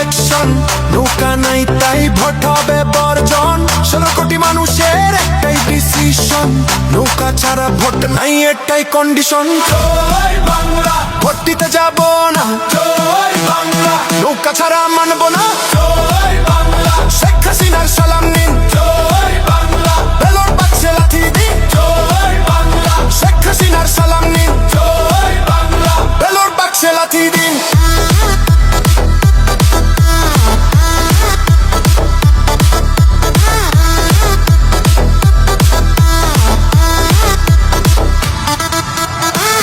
Election, নৌকা নাই তাই ভোট হবে বর্জন। 16 কোটি মানুষের একটাই ডিসিশন, নৌকা ছাড়া ভোট নাই এটাই কন্ডিশন। জয় বাংলা, ভোট দিতে যাব না। জয় বাংলা, নৌকা ছাড়া মানব না। জয় বাংলা, শেখ হাসিনার সালাম নিন। জয় বাংলা, বেলুর বাক্সে লাথি দিন। জয় বাংলা, শেখ হাসিনার সালাম নিন। জয় বাংলা, বেলুর বাক্সে লাথি দিন।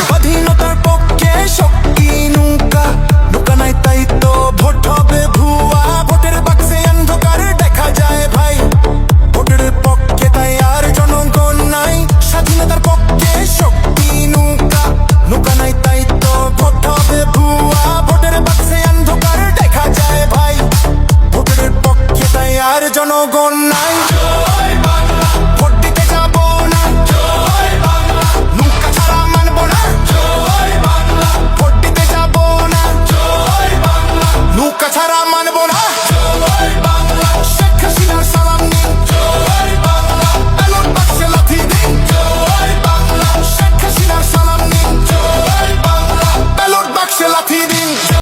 স্বাধীনতার পক্ষে শক্তি নৌকা, নৌকা নাই তাই তো ভোট হবে ভুয়া। ভোটের বাক্সে অন্ধকার দেখা যায় ভাই, ভোটের পক্ষে তাই আর জনগণ নাই। স্বাধীনতার পক্ষে শক্তি নৌকা, নৌকা নাই তাই তো ভোট হবে ভুয়া। ভোটের বাক্সে অন্ধকার দেখা যায় ভাই, ভোটের পক্ষে তাই আর জনগণ নাই।